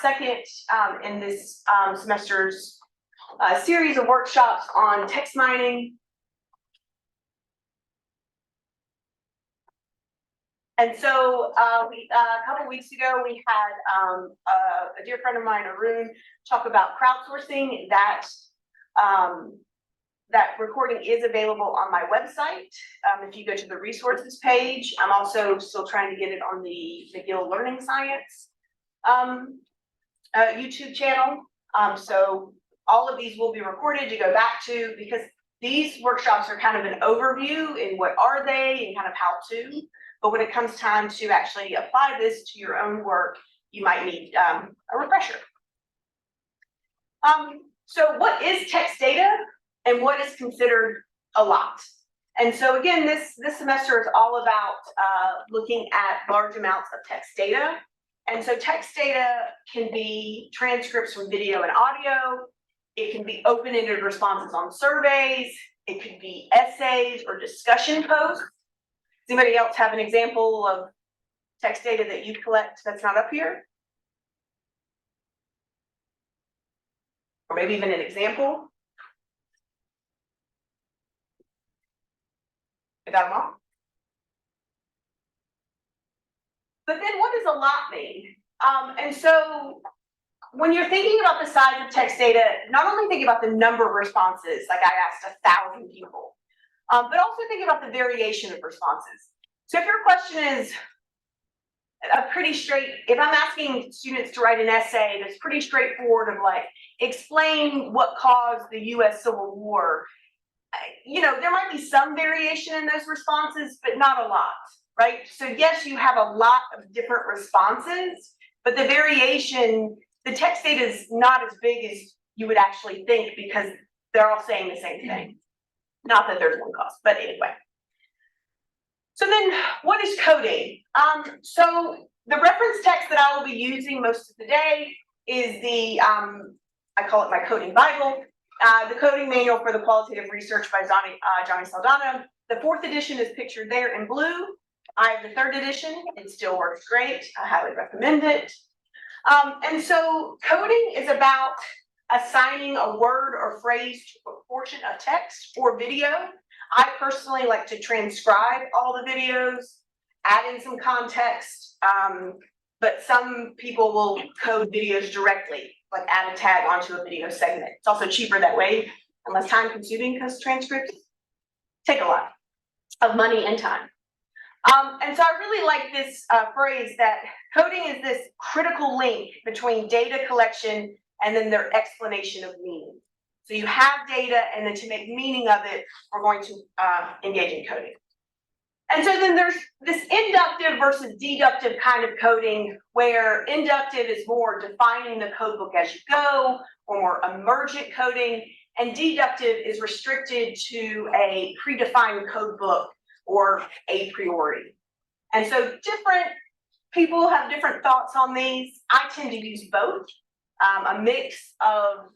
second in this semester's series of workshops on text mining. And so a couple weeks ago, we had a dear friend of mine, Arun, talk about crowdsourcing. That recording is available on my website. If you go to the resources page, I'm also still trying to get it on the McGill Learning Science YouTube channel. So all of these will be recorded to go back to, because these workshops are kind of an overview in what are they and kind of how to. But when it comes time to actually apply this to your own work, you might need a refresher. So what is text data and what is considered a lot? And so again, this semester is all about looking at large amounts of text data. And so text data can be transcripts from video and audio. It can be open-ended responses on surveys. It could be essays or discussion posts. Does anybody else have an example of text data that you collect that's not up here? Or maybe even an example? I got them all. But then what does a lot mean? And so when you're thinking about the size of text data, not only think about the number of responses, like I asked 1,000 people, but also think about the variation of responses. So if your question is a pretty straight, if I'm asking students to write an essay that's pretty straightforward of like, explain what caused the US Civil War, you know, there might be some variation in those responses, but not a lot, right? So yes, you have a lot of different responses, but the variation, the text data is not as big as you would actually think because they're all saying the same thing. Not that there's one cause, but anyway. So then what is coding? So the reference text that I will be using most of the day is the, I call it my coding Bible, the coding manual for the qualitative research by Johnny Saldana. The 4th edition is pictured there in blue. I have the 3rd edition. It still works great. I highly recommend it. And so coding is about assigning a word or phrase to a portion of text or video. I personally like to transcribe all the videos, add in some context, but some people will code videos directly, like add a tag onto a video segment. It's also cheaper that way and less time consuming because transcripts take a lot of money and time. And so I really like this phrase that coding is this critical link between data collection and then their explanation of meaning. So you have data, and then to make meaning of it, we're going to engage in coding. And so then there's this inductive versus deductive kind of coding, where inductive is more defining the code book as you go, or more emergent coding, and deductive is restricted to a predefined code book or a priori. And so different people have different thoughts on these. I tend to use both, a mix of,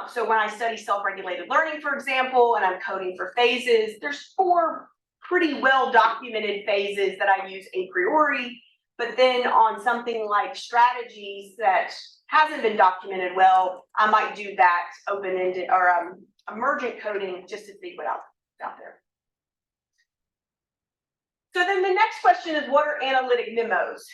so when I study self-regulated learning, for example, and I'm coding for phases, there's 4 pretty well-documented phases that I use a priori, but then on something like strategies that hasn't been documented well, I might do that open-ended or emergent coding just to see what else is out there. So then the next question is, what are analytic memos?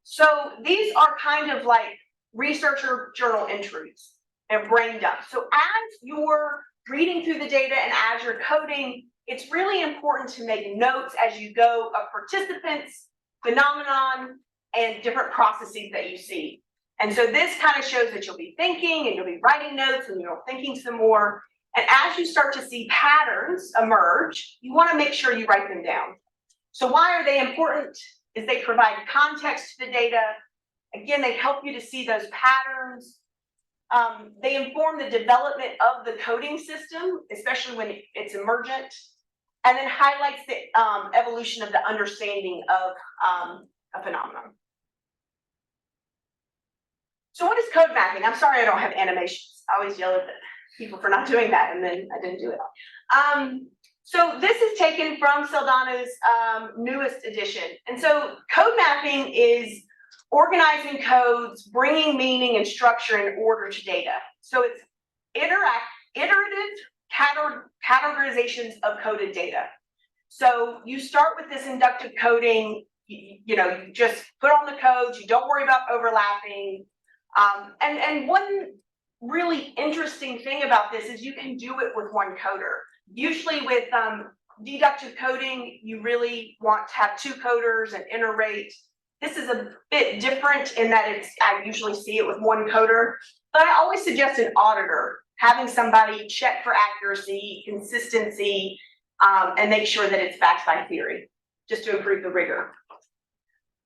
So these are kind of like researcher journal entries. They're brain dump. So as you're reading through the data and as you're coding, it's really important to make notes as you go of participants, phenomenon, and different processes that you see. And so this kind of shows that you'll be thinking and you'll be writing notes and you're thinking some more. And as you start to see patterns emerge, you want to make sure you write them down. So why are they important? Is they provide context to the data. Again, they help you to see those patterns. They inform the development of the coding system, especially when it's emergent, and then highlights the evolution of the understanding of a phenomenon. So what is code mapping? I'm sorry I don't have animations. I always yell at people for not doing that, and then I didn't do it. So this is taken from Saldana's newest edition. And so code mapping is organizing codes, bringing meaning and structure and order to data. So it's iterative categorizations of coded data. So you start with this inductive coding, you just put on the codes, you don't worry about overlapping. And one really interesting thing about this is you can do it with one coder. Usually with deductive coding, you really want to have two coders and iterate. This is a bit different in that I usually see it with one coder, but I always suggest an auditor, having somebody check for accuracy, consistency, and make sure that it's backed by theory, just to improve the rigor.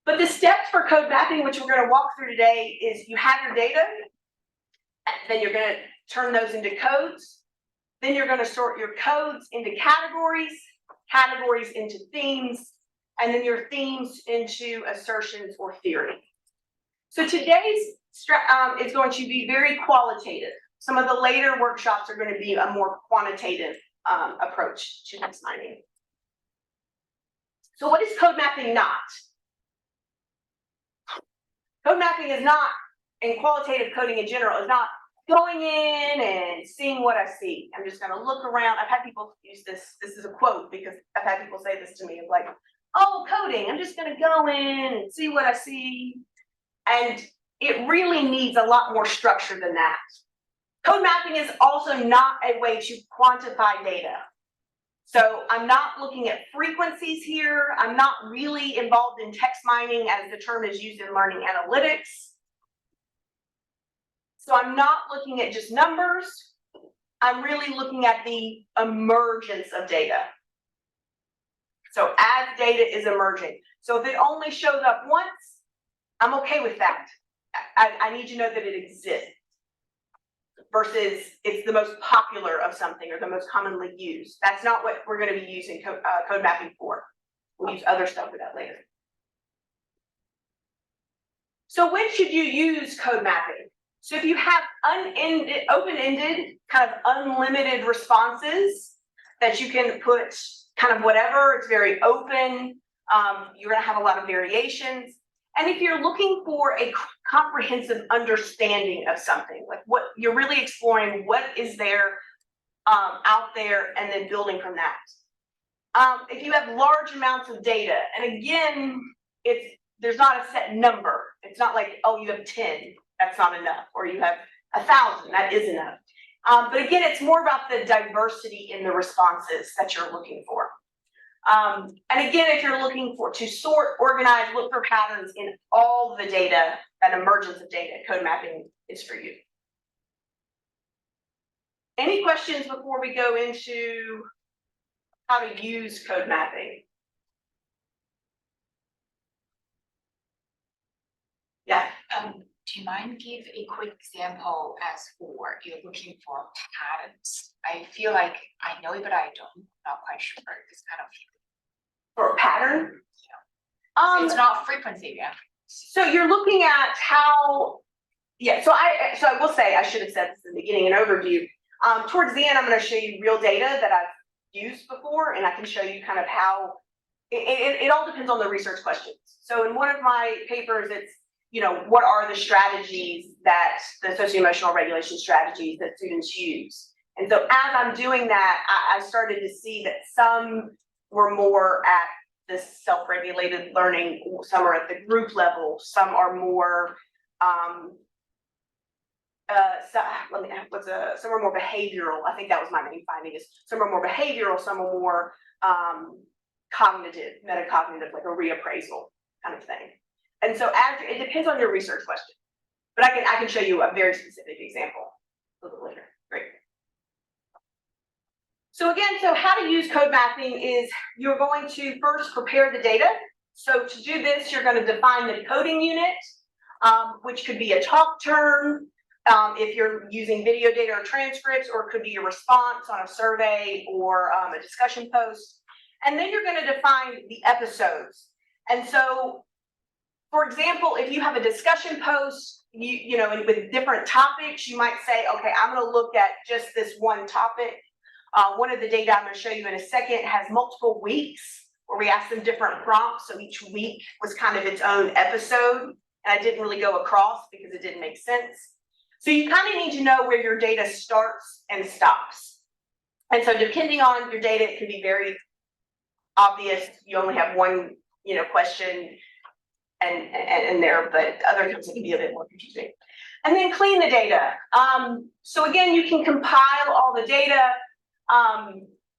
But the steps for code mapping, which we're going to walk through today, is you have your data, and then you're going to turn those into codes. Then you're going to sort your codes into categories, categories into themes, and then your themes into assertions or theory. So today's is going to be very qualitative. Some of the later workshops are going to be a more quantitative approach to text mining. So what is code mapping not? Code mapping is not, and qualitative coding in general, is not going in and seeing what I see. I'm just going to look around. I've had people use this. This is a quote because I've had people say this to me. Of like, oh, coding, I'm just going to go in and see what I see. And it really needs a lot more structure than that. Code mapping is also not a way to quantify data. So I'm not looking at frequencies here. I'm not really involved in text mining as the term is used in learning analytics. So I'm not looking at just numbers. I'm really looking at the emergence of data. So as data is emerging. So if it only shows up once, I'm okay with that. I need to know that it exists versus it's the most popular of something or the most commonly used. That's not what we're going to be using code mapping for. We'll use other stuff for that later. So when should you use code mapping? So if you have open-ended, kind of unlimited responses that you can put kind of whatever, it's very open, you're going to have a lot of variations. And if you're looking for a comprehensive understanding of something, like what you're really exploring, what is there out there, and then building from that. If you have large amounts of data, and again, there's not a set number. It's not like, oh, you have 10, that's not enough, or you have 1,000, that is enough. But again, it's more about the diversity in the responses that you're looking for. And again, if you're looking to sort, organize, look for patterns in all the data, that emergence of data, code mapping is for you. Any questions before we go into how to use code mapping? Yeah. Do you mind give a quick example as for you're looking for patterns? I feel like I know it, but I don't, not quite sure this kind of. For a pattern? Yeah. It's not frequency, yeah. So you're looking at how, yeah, so I will say, I should have said this in the beginning, an overview. Towards the end, I'm going to show you real data that I've used before, and I can show you kind of how, it all depends on the research questions. So in one of my papers, it's, what are the strategies that the socio-emotional regulation strategies that students use? And so as I'm doing that, I started to see that some were more at the self-regulated learning, some are at the group level, some are more, some are more behavioral. I think that was my main finding is some are more behavioral, some are more cognitive, metacognitive, like a reappraisal kind of thing. And so it depends on your research question, but I can show you a very specific example a little later. Great. So again, so how to use code mapping is you're going to first prepare the data. So to do this, you're going to define the coding unit, which could be a talk term, if you're using video data or transcripts, or it could be a response on a survey or a discussion post. And then you're going to define the episodes. And so, for example, if you have a discussion post, with different topics, you might say, okay, I'm going to look at just this one topic. One of the data I'm going to show you in a second has multiple weeks where we asked them different prompts. So each week was kind of its own episode. and I didn't really go across because it didn't make sense. So you kind of need to know where your data starts and stops. And so depending on your data, it can be very obvious. You only have one, question and there, but other times it can be a bit more confusing. And then clean the data. So again, you can compile all the data,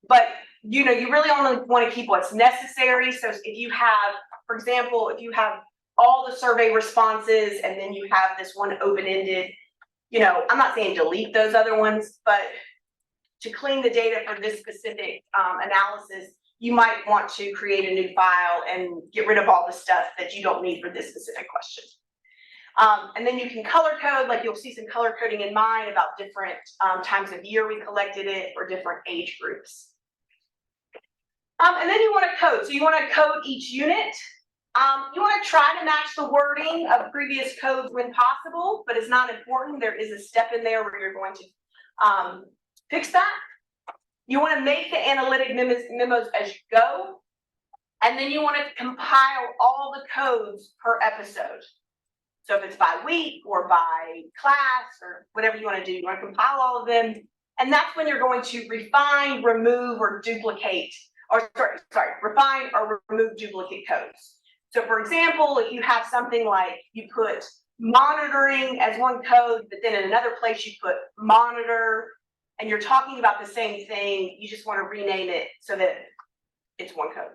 but you really only want to keep what's necessary. So if you have, for example, if you have all the survey responses and then you have this one open-ended, I'm not saying delete those other ones, but to clean the data for this specific analysis, you might want to create a new file and get rid of all the stuff that you don't need for this specific question. And then you can color code, like you'll see some color coding in mine about different times of year we collected it or different age groups. And then you want to code. So you want to code each unit. You want to try to match the wording of previous codes when possible, but it's not important. There is a step in there where you're going to fix that. You want to make the analytic memos as you go. And then you want to compile all the codes per episode. So if it's by week or by class or whatever you want to do, you want to compile all of them. And that's when you're going to refine, remove, or duplicate, or refine or remove duplicate codes. So for example, if you have something like you put monitoring as one code, but then in another place you put monitor, and you're talking about the same thing, you just want to rename it so that it's one code.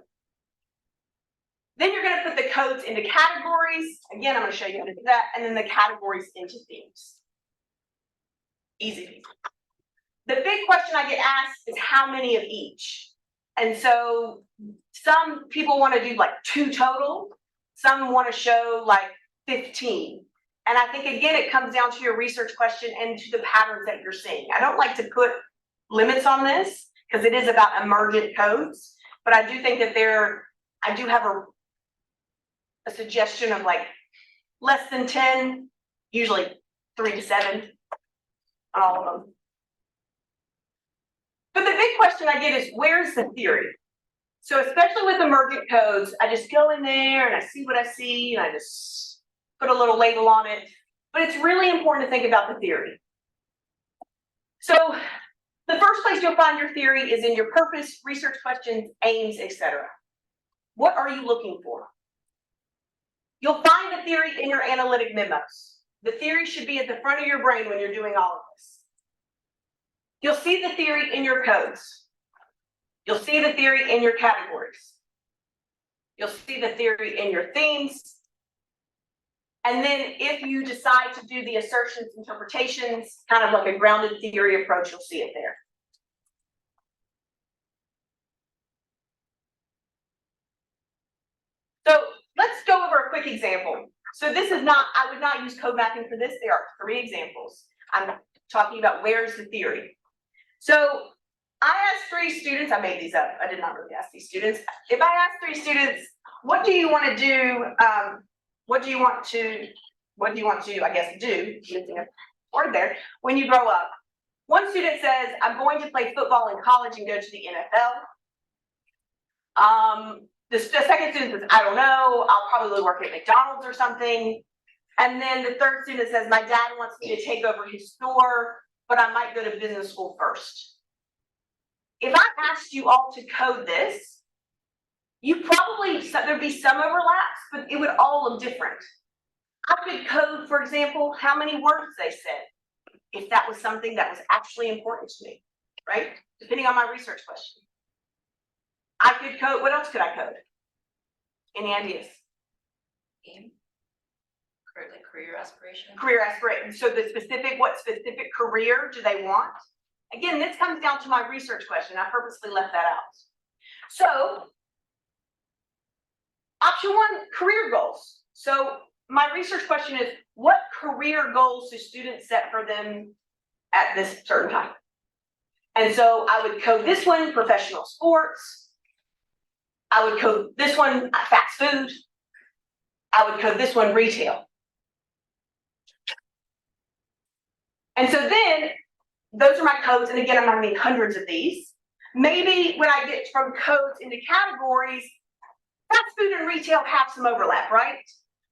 Then you're going to put the codes into categories. Again, I'm going to show you how to do that, and then the categories into themes. Easy. The big question I get asked is how many of each? And so some people want to do like 2 total. Some want to show like 15. And I think, again, it comes down to your research question and to the patterns that you're seeing. I don't like to put limits on this because it is about emergent codes, but I do think that I do have a suggestion of like less than 10, usually 3 to 7 on all of them. But the big question I get is, where's the theory? So especially with emergent codes, I just go in there and I see what I see and I just put a little label on it. But it's really important to think about the theory. So the first place you'll find your theory is in your purpose, research questions, aims, etc. What are you looking for? You'll find the theory in your analytic memos. The theory should be at the front of your brain when you're doing all of this. You'll see the theory in your codes. You'll see the theory in your categories. You'll see the theory in your themes. And then if you decide to do the assertions, interpretations, kind of like a grounded theory approach, you'll see it there. So let's go over a quick example. So this is not, I would not use code mapping for this. There are 3 examples. I'm talking about where's the theory. So I asked 3 students, I made these up. I did not really ask these students. If I ask 3 students, what do you want to do? What do you want to, I guess, do, using a word there, when you grow up? One student says, I'm going to play football in college and go to the NFL. The second student says, I don't know, I'll probably work at McDonald's or something. And then the third student says, my dad wants me to take over his store, but I might go to business school first. If I asked you all to code this, there'd be some overlaps, but it would all look different. I could code, for example, how many words they said, if that was something that was actually important to me, right? Depending on my research question. I could code, what else could I code? Any ideas? Aim. Like career aspiration. Career aspiration. So what specific career do they want? Again, this comes down to my research question. I purposely left that out. So, option 1, career goals. So my research question is, what career goals do students set for them at this certain time? And so I would code this one, professional sports. I would code this one, fast food. I would code this one, retail. And so then, those are my codes, and again, I'm having hundreds of these. Maybe when I get from codes into categories, fast food and retail have some overlap, right?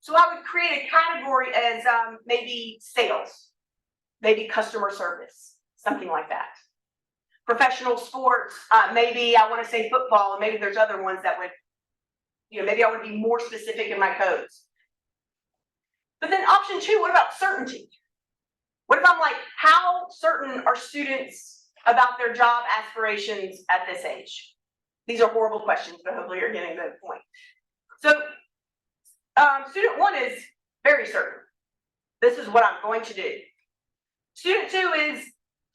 So I would create a category as maybe sales, maybe customer service, something like that. Professional sports, maybe I want to say football, and maybe there's other ones that would, maybe I would be more specific in my codes. But then option 2, what about certainty? What if I'm like, how certain are students about their job aspirations at this age? These are horrible questions, but hopefully you're getting the point. So student 1 is very certain. This is what I'm going to do. Student 2 is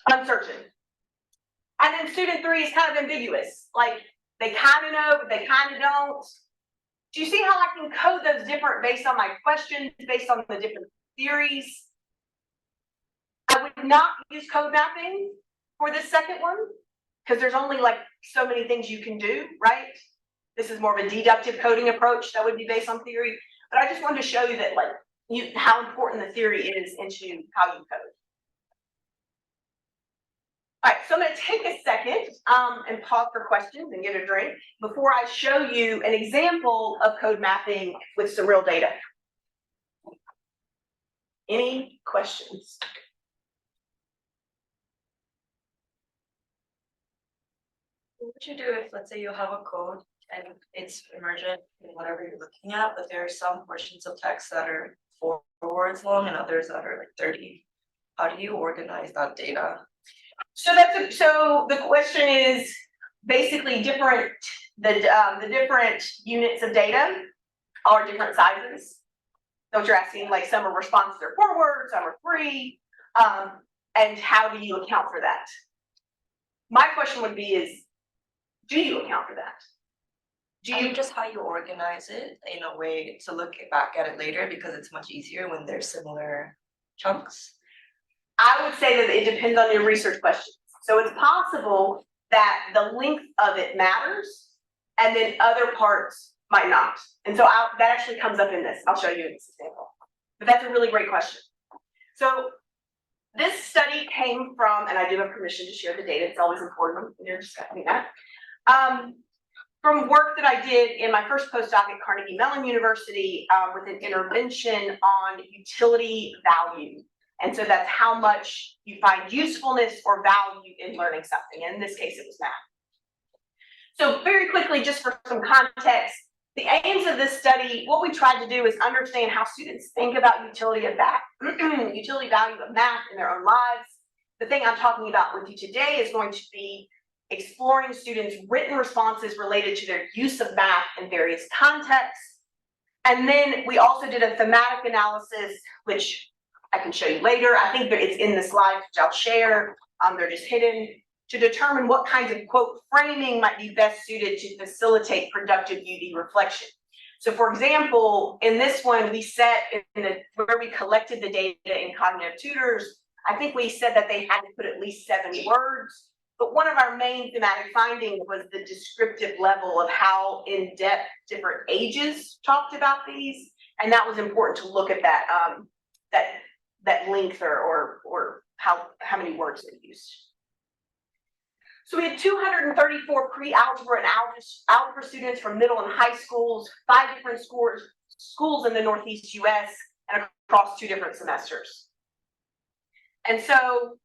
uncertain. And then student 3 is kind of ambiguous. Like they kind of know, but they kind of don't. Do you see how I can code those different based on my questions, based on the different theories? I would not use code mapping for this second one, because there's only like so many things you can do, right? This is more of a deductive coding approach that would be based on theory. But I just wanted to show you that how important the theory is into how you code. All right, so I'm going to take a second and pause for questions and get a drink before I show you an example of code mapping with some real data. Any questions? What would you do if, let's say, you have a code and it's emergent in whatever you're looking at, but there are some portions of text that are 4 words long and others that are like 30? How do you organize that data? So so the question is basically different. The different units of data are different sizes. So what you're asking, like some are responses are 4 words, some are 3, and how do you account for that? My question would be do you account for that? Just how you organize it in a way to look back at it later, because it's much easier when there's similar chunks? I would say that it depends on your research questions. So it's possible that the length of it matters, and then other parts might not. And so that actually comes up in this. I'll show you in this example. But that's a really great question. So this study came from, and I do have permission to share the data. It's always important when you're discussing that. From work that I did in my first postdoc at Carnegie Mellon University with an intervention on utility value. And so that's how much you find usefulness or value in learning something. And in this case, it was math. So very quickly, just for some context, the aims of this study, what we tried to do is understand how students think about utility of that, utility value of math in their own lives. The thing I'm talking about with you today is going to be exploring students' written responses related to their use of math in various contexts. And then we also did a thematic analysis, which I can show you later. I think that it's in the slides, which I'll share. They're just hidden, to determine what kinds of quote framing might be best suited to facilitate productive UD reflection. So for example, in this one, we set where we collected the data in cognitive tutors, I think we said that they had to put at least 7 words. But one of our main thematic findings was the descriptive level of how in-depth different ages talked about these. And that was important to look at that, that length or how many words they used. So we had 234 pre-algebra and algebra students from middle and high schools, 5 different schools in the Northeast US, and across 2 different semesters. And so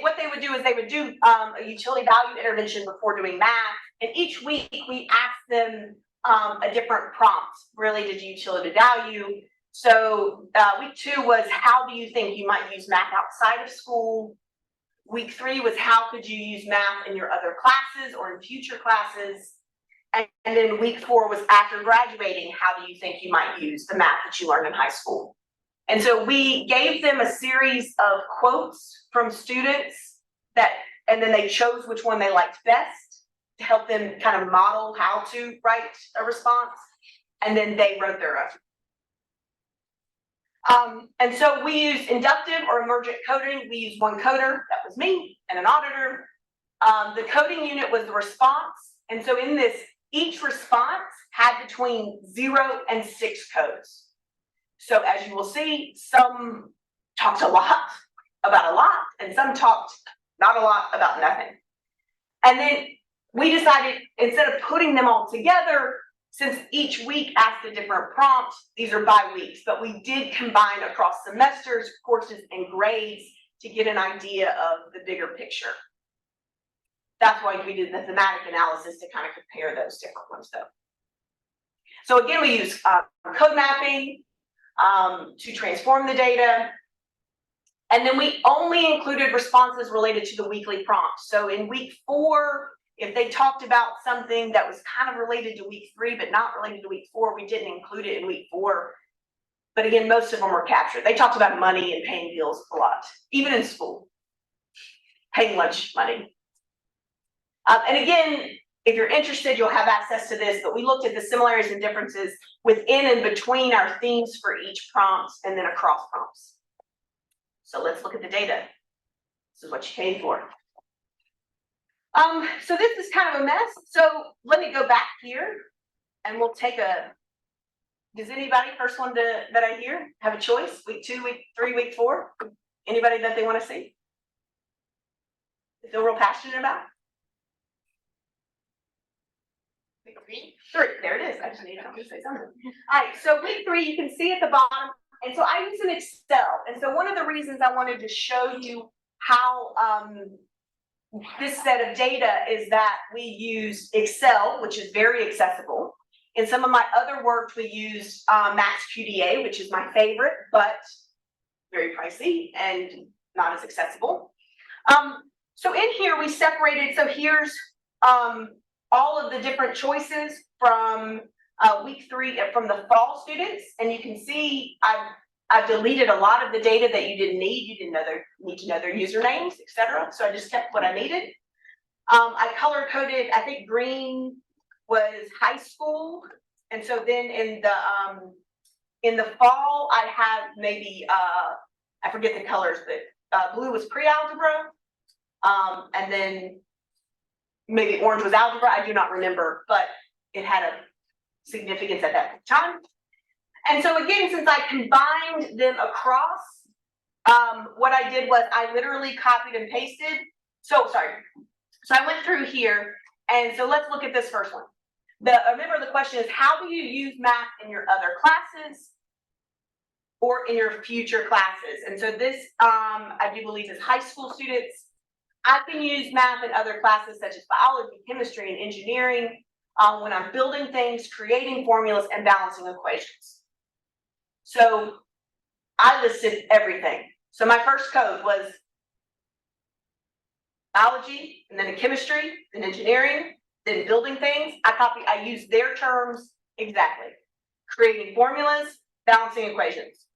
what they would do is they would do a utility value intervention before doing math, and each week we asked them a different prompt related to utility value. So week 2 was, how do you think you might use math outside of school? Week 3 was, how could you use math in your other classes or in future classes? And then week 4 was, after graduating, how do you think you might use the math that you learned in high school? And so we gave them a series of quotes from students and then they chose which one they liked best to help them kind of model how to write a response. And then they wrote their own. And so we used inductive or emergent coding. We used one coder, that was me, and an auditor. The coding unit was the response. And so in this, each response had between 0 and 6 codes. So as you will see, some talked a lot about a lot, and some talked not a lot about nothing. And then we decided, instead of putting them all together, since each week asked a different prompt, these are by weeks, but we did combine across semesters, courses, and grades to get an idea of the bigger picture. That's why we did the thematic analysis to kind of compare those different ones though. So again, we use code mapping to transform the data. And then we only included responses related to the weekly prompts. So in week 4, if they talked about something that was kind of related to week 3, but not related to week 4, we didn't include it in week 4. But again, most of them were captured. They talked about money and paying bills a lot, even in school, paying lunch money. And again, if you're interested, you'll have access to this, but we looked at the similarities and differences within and between our themes for each prompt and then across prompts. So let's look at the data. This is what you paid for. So this is kind of a mess. So let me go back here and we'll take a, does anybody, first one that I hear, have a choice? Week 2, week 3, week 4? Anybody that they want to see? They feel real passionate about? Week 3? 3, there it is. I just need to say something. All right, so week 3, you can see at the bottom, and so I use an Excel. And so one of the reasons I wanted to show you how this set of data is that we use Excel, which is very accessible. In some of my other work, we used Max QDA, which is my favorite, but very pricey and not as accessible. So in here, we separated, so here's all of the different choices from week 3 from the fall students, and you can see I've deleted a lot of the data that you didn't need. You didn't need to know their usernames, etc. So I just kept what I needed. I color coded. I think green was high school, and so then in the fall I have maybe I forget the colors, but blue was pre-algebra, and then maybe orange was algebra. I do not remember, but it had a significance at that time. And so again, since I combined them across, what I did was I literally copied and pasted. So I went through here, and so let's look at this first one. Remember the question is, how do you use math in your other classes or in your future classes? And so this, I do believe, is high school students. I can use math in other classes such as biology, chemistry, and engineering when I'm building things, creating formulas, and balancing equations. So I listed everything. So my first code was biology, and then a chemistry, then engineering, then building things. I used their terms exactly. Creating formulas, balancing equations.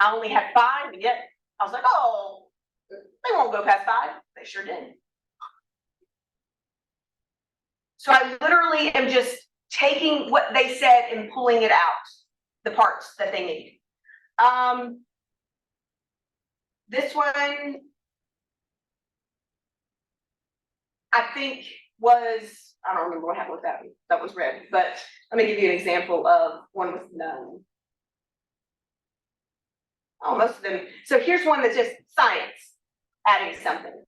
I only had 5, and yet I was like, oh, they won't go past 5. They sure did. So I literally am just taking what they said and pulling it out, the parts that they need. This one, I think was, I don't remember what happened with that was red, but let me give you an example of one with none. Oh, most of them. So here's one that's just science, adding something.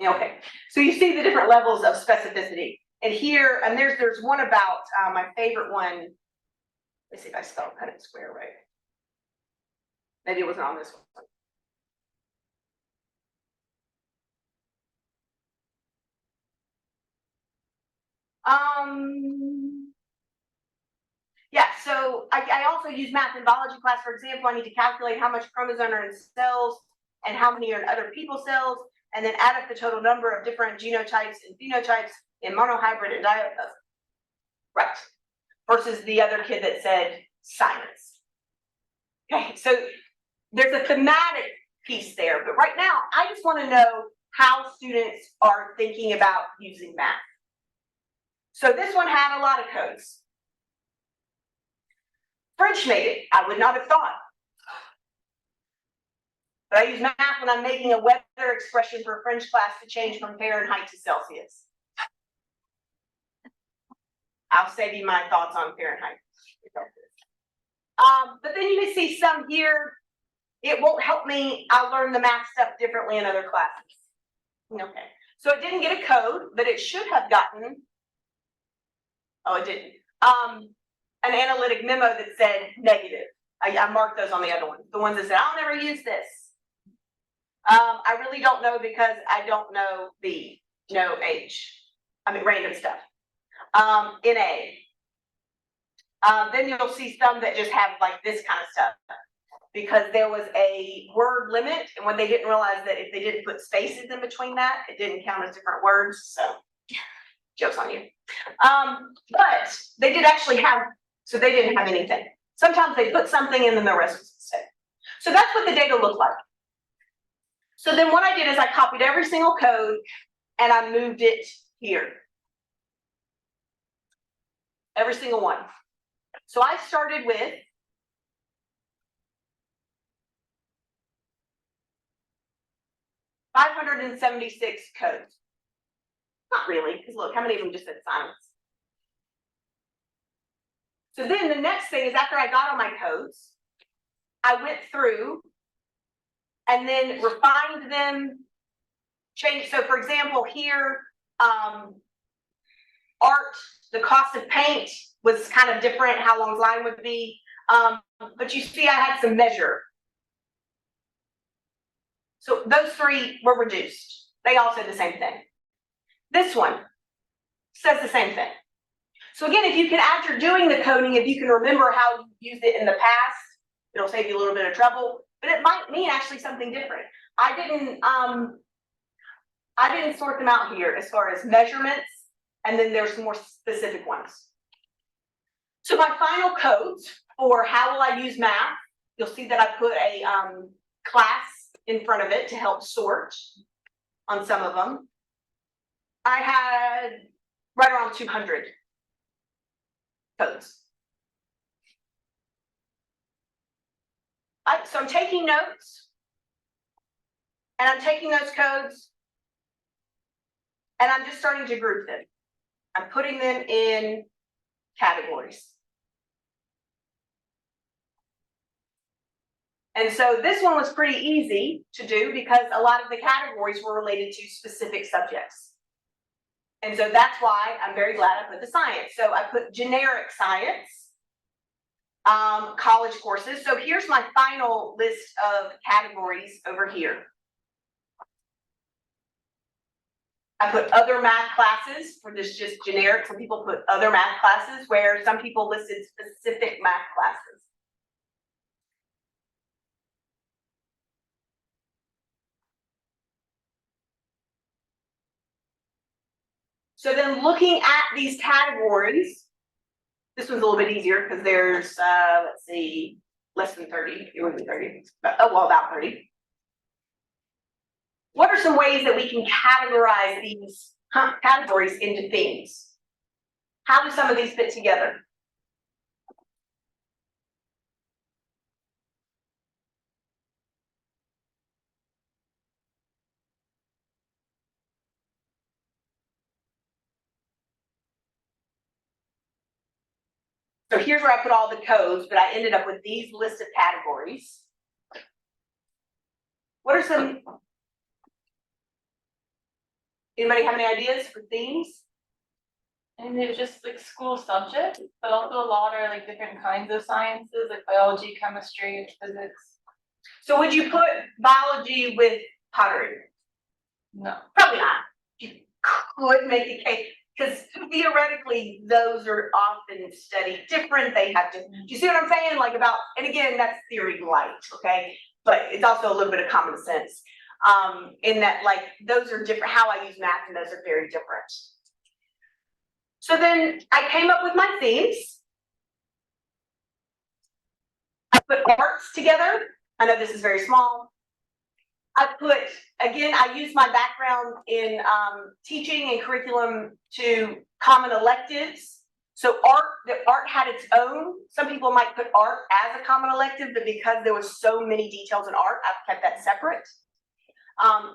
Okay, so you see the different levels of specificity. And here, and there's one about my favorite one. Let's see if I spelled Punnett Square right. Maybe it wasn't on this one. Yeah, so I also use math in biology class. For example, I need to calculate how much chromosome are in cells and how many are in other people's cells, and then add up the total number of different genotypes and phenotypes in monohybrid and right, versus the other kid that said science. Okay, so there's a thematic piece there, but right now I just want to know how students are thinking about using math. So this one had a lot of codes. French made it. I would not have thought. But I use math when I'm making a weather expression for a French class to change from Fahrenheit to Celsius. I'll save you my thoughts on Fahrenheit. But then you can see some here. It won't help me. I'll learn the math stuff differently in other classes. Okay. So it didn't get a code, but it should have gotten. Oh, it didn't. an analytic memo that said negative. I marked those on the other ones, the ones that said, I'll never use this. I really don't know because I don't know B, no H. I mean, random stuff. NA. Then you'll see some that just have like this kind of stuff because there was a word limit, and when they didn't realize that if they didn't put spaces in between that, it didn't count as different words. So, joke's on you. But they did actually have, so they didn't have anything. Sometimes they put something and then the rest was mistake. So that's what the data looked like. So then what I did is I copied every single code and I moved it here. Every single one. So I started with $576 codes. Not really, because look, how many of them just said silence? So then the next thing is after I got all my codes, I went through and then refined them, changed. So for example, here, art, the cost of paint was kind of different, how long the line would be. But you see I had some measure. So those three were reduced. They all said the same thing. This one says the same thing. So again, if you can, as you're doing the coding, if you can remember how you used it in the past, it'll save you a little bit of trouble, but it might mean actually something different. I didn't sort them out here as far as measurements, and then there's some more specific ones. So my final codes for how will I use math, you'll see that I put a class in front of it to help sort on some of them. I had right around 200 codes. So I'm taking notes, and I'm taking those codes, and I'm just starting to group them. I'm putting them in categories. And so this one was pretty easy to do because a lot of the categories were related to specific subjects. And so that's why I'm very glad I put the science. So I put generic science, college courses. So here's my final list of categories over here. I put other math classes for this just generic. Some people put other math classes where some people listed specific math classes. So then looking at these categories, this one's a little bit easier because there's, let's see, less than 30, it wouldn't be 30, but, oh, well, about 30. What are some ways that we can categorize these categories into themes? How do some of these fit together? So here's where I put all the codes, but I ended up with these list of categories. What are some, anybody have any ideas for themes? And they're just like school subjects, but also a lot are like different kinds of sciences, like biology, chemistry, physics. So would you put biology with pottery? No. Probably not. You could make a case, because theoretically, those are often studied different. They have to, do you see what I'm saying? Like about, and again, that's theory light, okay? But it's also a little bit of common sense. In that, like, those are different, how I use math, and those are very different. So then I came up with my themes. I put arts together. I know this is very small. I put, again, I use my background in teaching and curriculum to common electives. So the art had its own. Some people might put art as a common elective, but because there was so many details in art, I've kept that separate.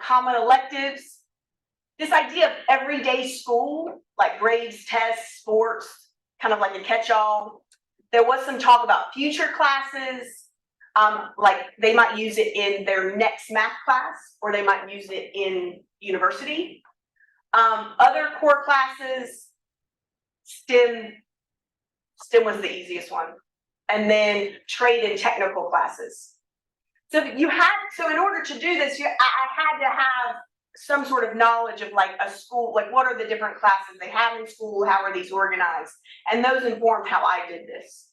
Common electives. This idea of everyday school, like grades, tests, sports, kind of like a catch-all. There was some talk about future classes, like they might use it in their next math class, or they might use it in university. Other core classes, STEM STEM was the easiest one. And then trade and technical classes. So in order to do this, I had to have some sort of knowledge of like a school, like what are the different classes they have in school, how are these organized? And those informed how I did this.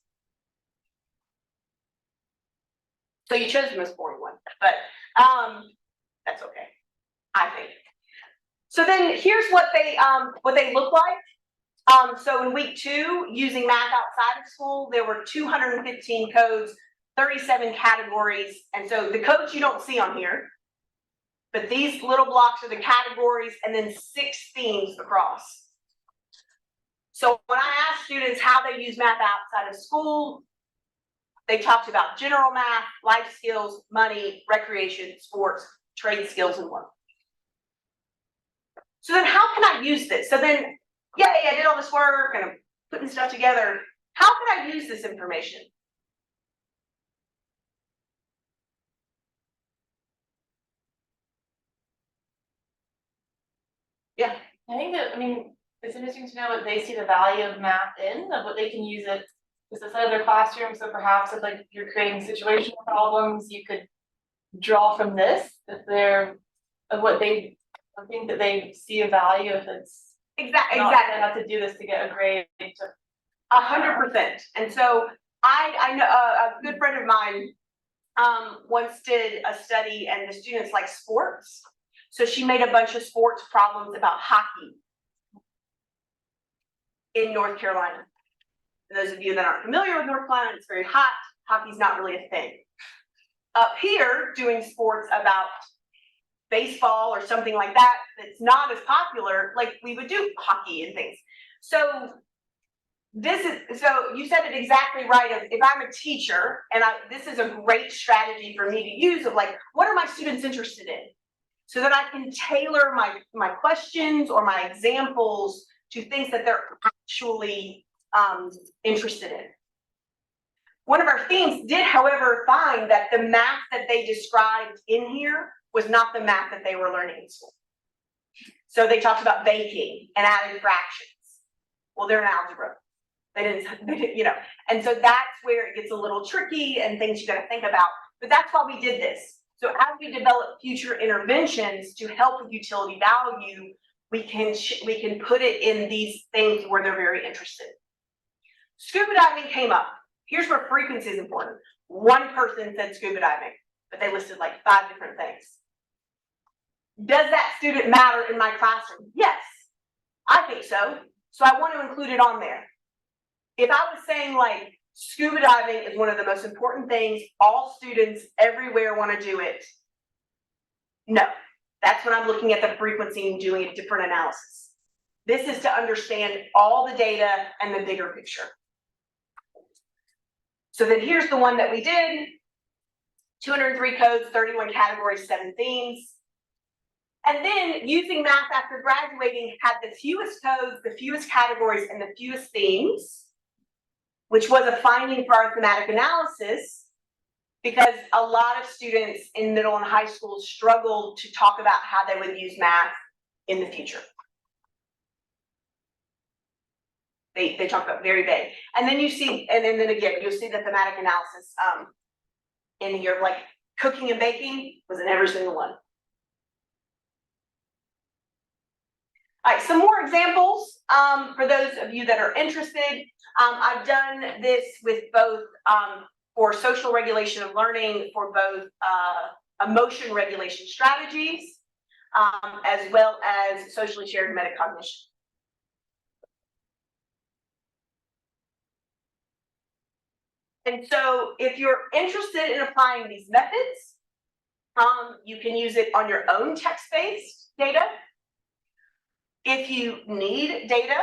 So you chose the most boring one, but that's okay, I think. So then here's what they look like. So in week 2, using math outside of school, there were 215 codes, 37 categories, and so the codes you don't see on here, but these little blocks are the categories, and then 6 themes across. So when I asked students how they use math outside of school, they talked about general math, life skills, money, recreation, sports, trade skills, and more. So then how can I use this? So then, yay, I did all this work and I'm putting stuff together. How can I use this information? Yeah. I think that, I mean, it's interesting to know what they see the value of math in, of what they can use it as a side of their classroom. So perhaps if like you're creating situational problems, you could draw from this, if they're, of what they, I think that they see a value if it's Exactly. not that they have to do this to get a grade. 100%. And so I know a good friend of mine once did a study, and the students like sports. So she made a bunch of sports problems about hockey in North Carolina. For those of you that aren't familiar with North Carolina, it's very hot. Hockey's not really a thing. Up here, doing sports about baseball or something like that, that's not as popular, like we would do hockey and things. So you said it exactly right. If I'm a teacher and this is a great strategy for me to use of like, what are my students interested in? So that I can tailor my questions or my examples to things that they're actually interested in. One of our themes did, however, find that the math that they described in here was not the math that they were learning in school. So they talked about baking and adding fractions. Well, they're in algebra. They didn't, you know, and so that's where it gets a little tricky and things you got to think about. But that's why we did this. So as we develop future interventions to help with utility value, we can put it in these things where they're very interested. Scuba diving came up. Here's where frequency is important. One person said scuba diving, but they listed like 5 different things. Does that student matter in my classroom? Yes, I think so. So I want to include it on there. If I was saying like scuba diving is one of the most important things, all students everywhere want to do it. No, that's when I'm looking at the frequency and doing a different analysis. This is to understand all the data and the bigger picture. So then here's the one that we did. 203 codes, 31 categories, 7 themes. And then using math after graduating had the fewest codes, the fewest categories, and the fewest themes, which was a finding for our thematic analysis, because a lot of students in middle and high school struggled to talk about how they would use math in the future. They talk about very vague. And then you see, and then again, you'll see the thematic analysis in here, like cooking and baking was in every single one. All right, some more examples for those of you that are interested. I've done this with both for social regulation of learning, for both emotion regulation strategies, as well as socially shared metacognition. And so if you're interested in applying these methods, you can use it on your own text-based data. If you need data,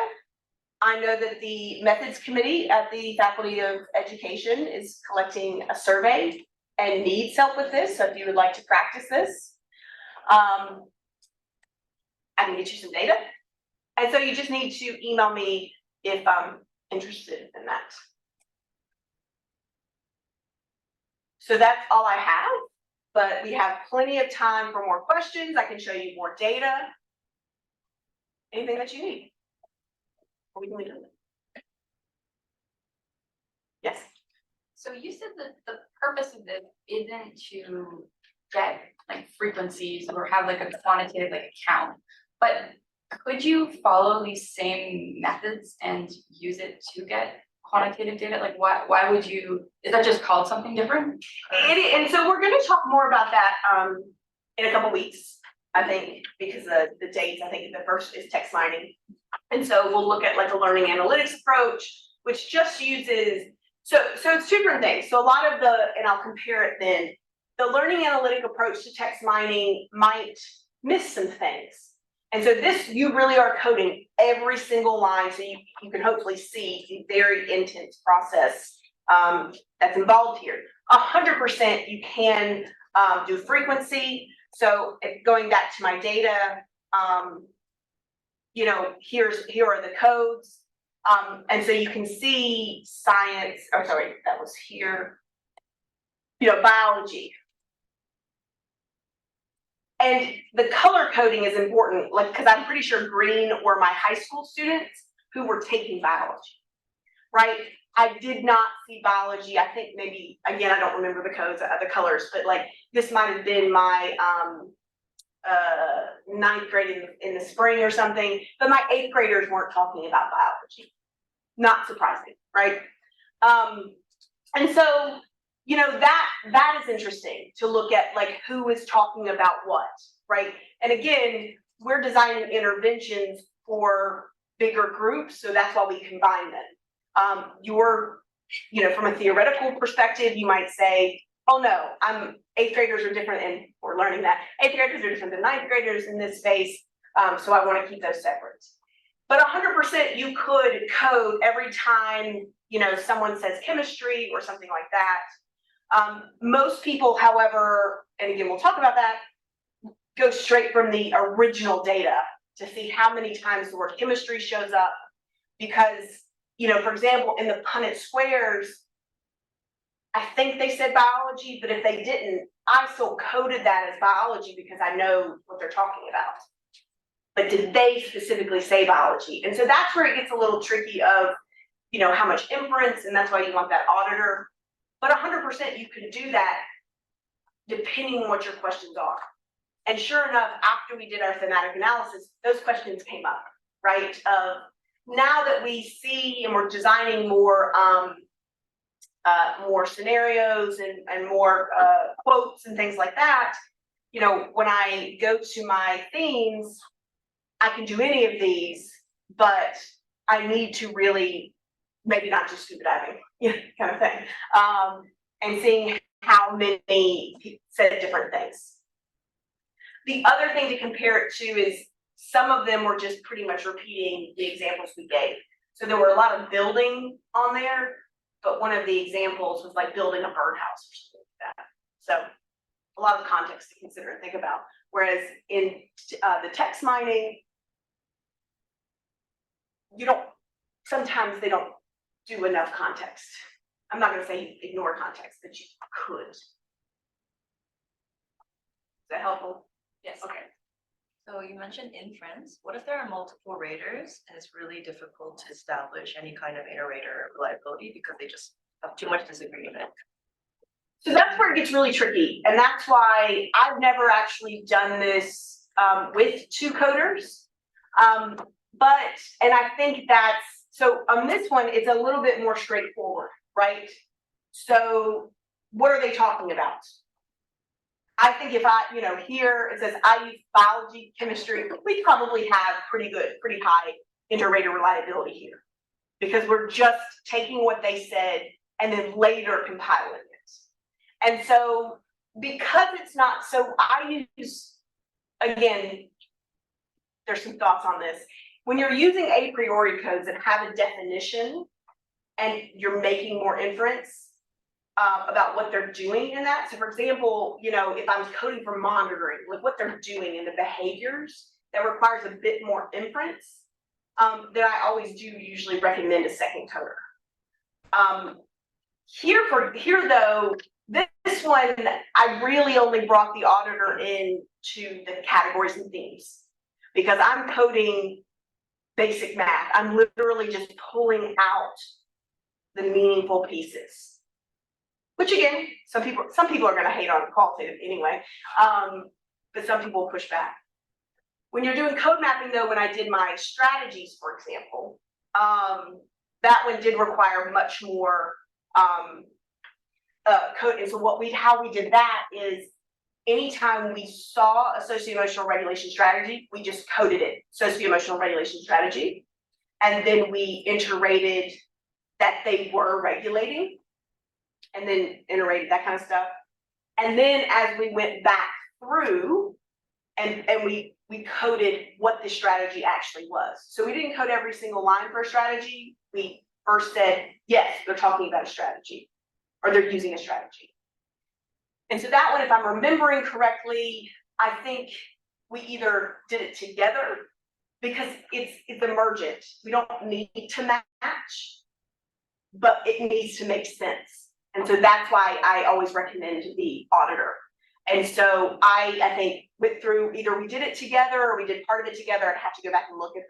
I know that the methods committee at the Faculty of Education is collecting a survey and needs help with this. So if you would like to practice this, I can get you some data. And so you just need to email me if I'm interested in that. So that's all I have, but we have plenty of time for more questions. I can show you more data. Anything that you need. We can leave it. So you said that the purpose of this isn't to get like frequencies or have like a quantitative like account, but could you follow these same methods and use it to get quantitative data? Like why would you, is that just called something different? And so we're gonna talk more about that in a couple weeks, I think, because the dates, I think the first is text mining. And so we'll look at like a learning analytics approach, which just uses, so it's two different things. So a lot of and I'll compare it then, the learning analytic approach to text mining might miss some things. And so this, you really are coding every single line, so you can hopefully see the very intense process that's involved here. 100% you can do frequency. So going back to my data, you know, here are the codes. And so you can see science, oh sorry, that was here, you know, biology. And the color coding is important, like, because I'm pretty sure green were my high school students who were taking biology, right? I did not see biology. I think maybe, again, I don't remember the codes, the colors, but like this might have been my ninth grade in the spring or something, but my eighth graders weren't talking about biology. Not surprising, right? And so, you know, that is interesting to look at, like who is talking about what, right? And again, we're designing interventions for bigger groups, so that's why we combine them. You know, from a theoretical perspective, you might say, oh no, eighth graders are different, and we're learning that eighth graders are different than ninth graders in this space, so I want to keep those separate. But 100% you could code every time, you know, someone says chemistry or something like that. Most people, however, and again, we'll talk about that, go straight from the original data to see how many times the word chemistry shows up. Because, you know, for example, in the Punnett squares, I think they said biology, but if they didn't, I still coded that as biology because I know what they're talking about. But did they specifically say biology? And so that's where it gets a little tricky of, you know, how much inference, and that's why you want that auditor. But 100% you can do that depending on what your questions are. And sure enough, after we did our thematic analysis, those questions came up, right? Now that we see and we're designing more scenarios and more quotes and things like that, you know, when I go to my themes, I can do any of these, but I need to really maybe not just scuba diving, you know, kind of thing, and seeing how many said different things. The other thing to compare it to is some of them were just pretty much repeating the examples we gave. So there were a lot of building on there, but one of the examples was like building a birdhouse or something like that. So a lot of context to consider and think about. Whereas in the text mining, sometimes they don't do enough context. I'm not going to say ignore context, but you could. Is that helpful? Yes. Okay. So you mentioned inference. What if there are multiple raters and it's really difficult to establish any kind of inter-rater reliability because they just have too much disagreement? So that's where it gets really tricky. And that's why I've never actually done this with two coders. And I think that's, so on this one, it's a little bit more straightforward, right? So what are they talking about? I think if you know, here it says I use biology, chemistry, we probably have pretty high inter-rater reliability here, because we're just taking what they said and then later compiling it. And so because it's not, so I use, again, there's some thoughts on this. When you're using a priori codes that have a definition and you're making more inference about what they're doing in that. So for example, you know, if I'm coding for monitoring, like what they're doing and the behaviors, that requires a bit more inference, then I always do usually recommend a second coder. Here though, this one, I really only brought the auditor in to the categories and themes, because I'm coding basic math. I'm literally just pulling out the meaningful pieces. Which again, some people are gonna hate on qualitative anyway, but some people push back. When you're doing code mapping though, when I did my strategies, for example, that one did require much more code. And so how we did that is anytime we saw a socio-emotional regulation strategy, we just coded it, socio-emotional regulation strategy. And then we iterated that they were regulating, and then iterated that kind of stuff. And then as we went back through and we coded what the strategy actually was. So we didn't code every single line for a strategy. We first said, yes, they're talking about a strategy, or they're using a strategy. And so that one, if I'm remembering correctly, I think we either did it together because it's emergent. We don't need to match, but it needs to make sense. And so that's why I always recommend the auditor. And so I think went through, either we did it together or we did part of it together. I'd have to go back and look at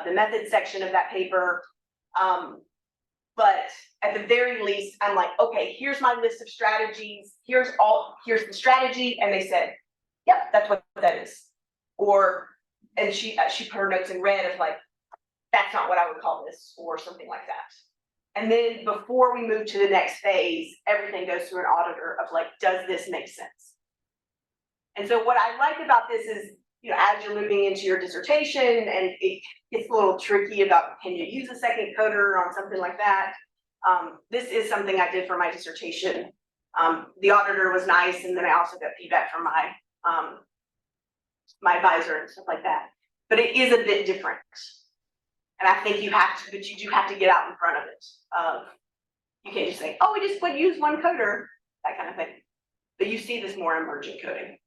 the method section of that paper. But at the very least, I'm like, okay, here's my list of strategies. Here's the strategy. And they said, yep, that's what that is. And she put her notes in red of like, that's not what I would call this, or something like that. And then before we move to the next phase, everything goes through an auditor of like, does this make sense? And so what I like about this is, as you're moving into your dissertation and it gets a little tricky about, can you use a second coder on something like that? This is something I did for my dissertation. The auditor was nice, and then I also got feedback from my advisor and stuff like that. But it is a bit different. And I think you do have to get out in front of it. You can't just say, oh, we just would use one coder, that kind of thing. But you see this more emergent coding.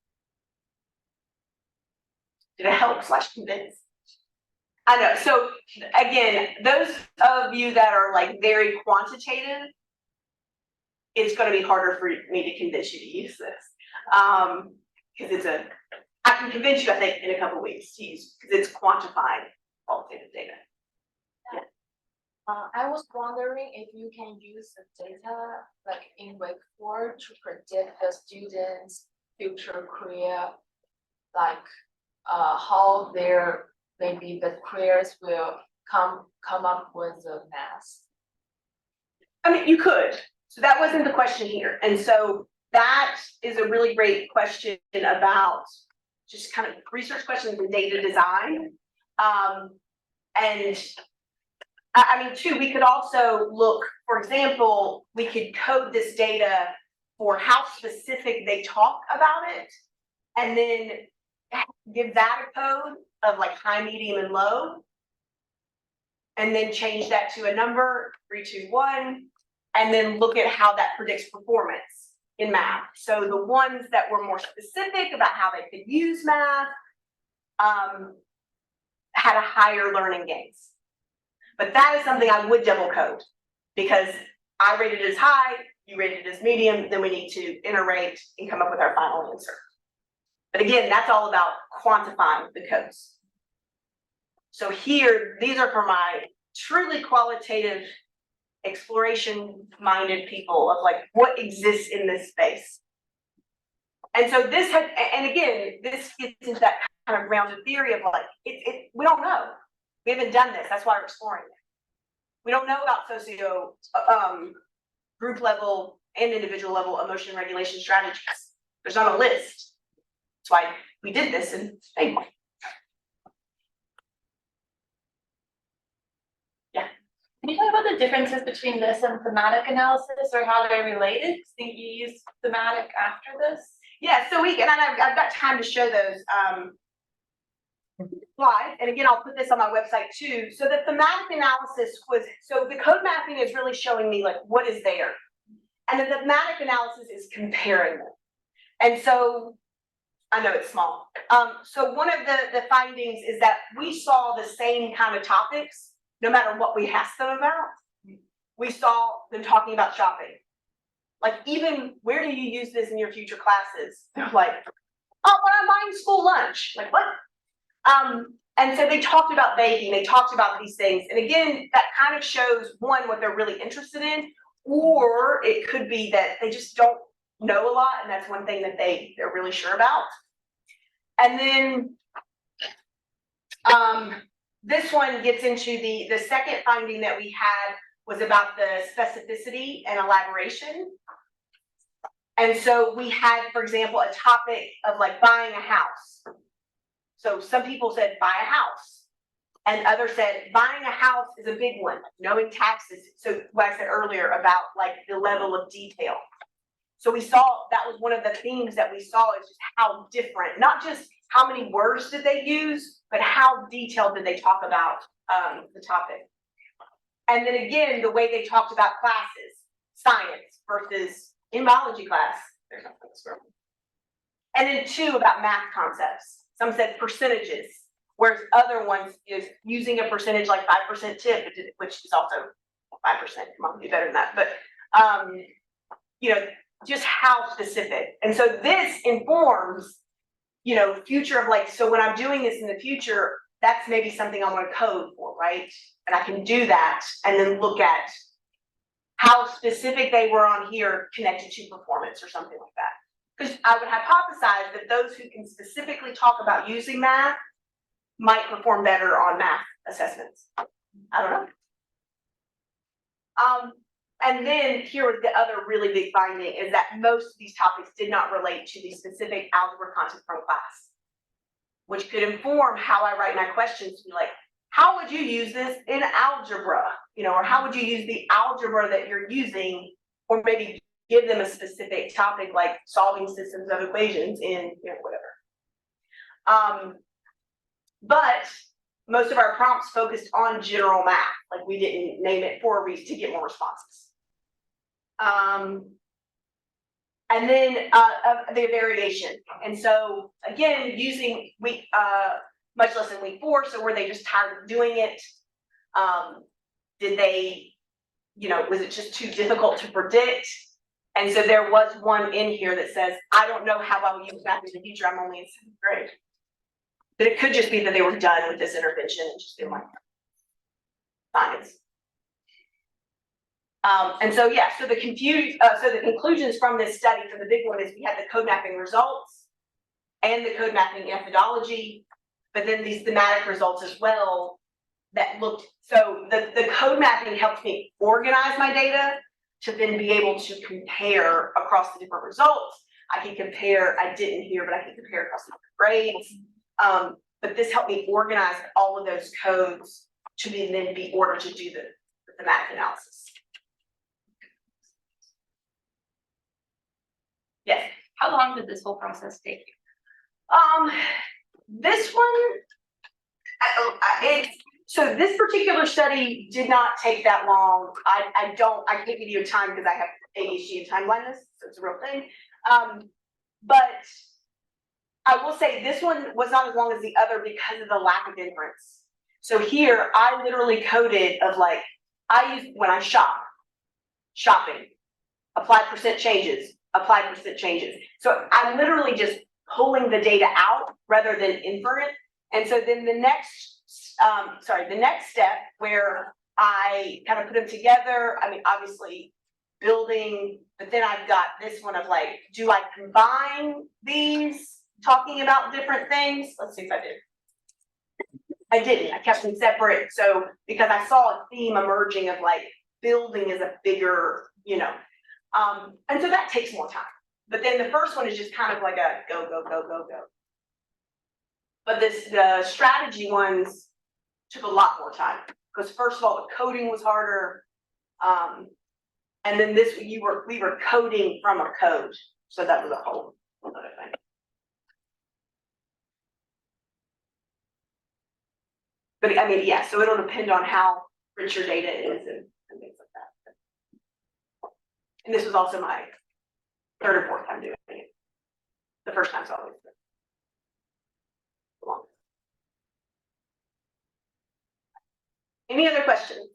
Did it help / convince? I know. So again, those of you that are like very quantitative, it's going to be harder for me to convince you to use this. Because I can convince you, I think, in a couple of weeks to use, because it's quantifying qualitative data. I was wondering if you can use the data like in week 4 to predict the students' future career, like how maybe the careers will come up with the math. I mean, you could. So that wasn't the question here. And so that is a really great question about just kind of research questions in data design. And I mean, too, we could also look, for example, we could code this data for how specific they talk about it, and then give that a code of like high, medium, and low, and then change that to a number, 3, 2, 1, and then look at how that predicts performance in math. So the ones that were more specific about how they could use math had a higher learning gains. But that is something I would double code, because I rated it as high, you rated it as medium, then we need to iterate and come up with our final answer. But again, that's all about quantifying the codes. So here, these are for my truly qualitative, exploration-minded people of like what exists in this space. And so this had, and again, this gets into that kind of grounded theory of like, we don't know. We haven't done this. That's why we're exploring it. We don't know about socio group level and individual level emotion regulation strategies. There's not a list. That's why we did this in Fable. Yeah. Can you talk about the differences between this and thematic analysis, or how they're related? Do you use thematic after this? Yeah, so I've got time to show those slides. And again, I'll put this on my website too. So the thematic analysis so the code mapping is really showing me like what is there. And the thematic analysis is comparing them. And so I know it's small. So one of the findings is that we saw the same kind of topics, no matter what we asked them about. We saw them talking about shopping. Like, even where do you use this in your future classes? They're like, oh, when I'm buying school lunch. Like, what? And so they talked about baking, they talked about these things. And again, that kind of shows, one, what they're really interested in, Or it could be that they just don't know a lot, and that's one thing that they're really sure about. And then this one gets into the second finding that we had was about the specificity and elaboration. And so we had, for example, a topic of like buying a house. So some people said buy a house, and others said buying a house is a big one, knowing taxes. So what I said earlier about like the level of detail. So we saw that was one of the themes that we saw is just how different, not just how many words did they use, but how detailed did they talk about the topic. And then again, the way they talked about classes, science versus in biology class, there's nothing squirrel. And then 2 about math concepts. Some said percentages, whereas other ones is using a percentage like 5% tip, which is also 5%, come on, do better than that. But you know, just how specific. And so this informs, you know, future of like, so when I'm doing this in the future, that's maybe something I want to code for, right? And I can do that and then look at how specific they were on here connected to performance or something like that. Because I would hypothesize that those who can specifically talk about using math might perform better on math assessments. I don't know. And then here was the other really big finding is that most of these topics did not relate to the specific algebra content from class, which could inform how I write my questions to be like, how would you use this in algebra? You know, or how would you use the algebra that you're using, or maybe give them a specific topic like solving systems of equations in, you know, whatever. But most of our prompts focused on general math, like we didn't name it for a reason to get more responses. And then the variation. And so again, using week, much less in week 4, so were they just tired of doing it? Did they, you know, was it just too difficult to predict? And so there was one in here that says, I don't know how I will use math in the future, I'm only in 7th grade. But it could just be that they were done with this intervention and just been like science. And so yeah, so the conclusions from this study for the big one is we had the code mapping results and the code mapping methodology, but then these thematic results as well that looked, so the code mapping helped me organize my data to then be able to compare across the different results. I can compare, I didn't hear, but I can compare across the different grades. But this helped me organize all of those codes to then be ordered to do the thematic analysis. Yes. How long did this whole process take you? This one, so this particular study did not take that long. I can't give you a time because I have ADHD and time blindness, so it's a real thing. But I will say this one was not as long as the other because of the lack of inference. So here, I literally coded of like, I use when I shopping, apply percent changes, apply percent changes. So I'm literally just pulling the data out rather than inferent. And so then the next step where I kind of put them together, I mean, obviously building, but then I've got this one of like, do I combine these talking about different things? Let's see if I did. I didn't, I kept them separate. So because I saw a theme emerging of like building is a bigger, you know, and so that takes more time. But then the first one is just kind of like a go, go, go, go, go. But the strategy ones took a lot more time because first of all, the coding was harder. And then we were coding from a code. So that was a whole other thing. But I mean, yeah, so it'll depend on how rich your data is and things like that. And this was also my 3rd or 4th time doing it. The first time's always the longest. Any other questions?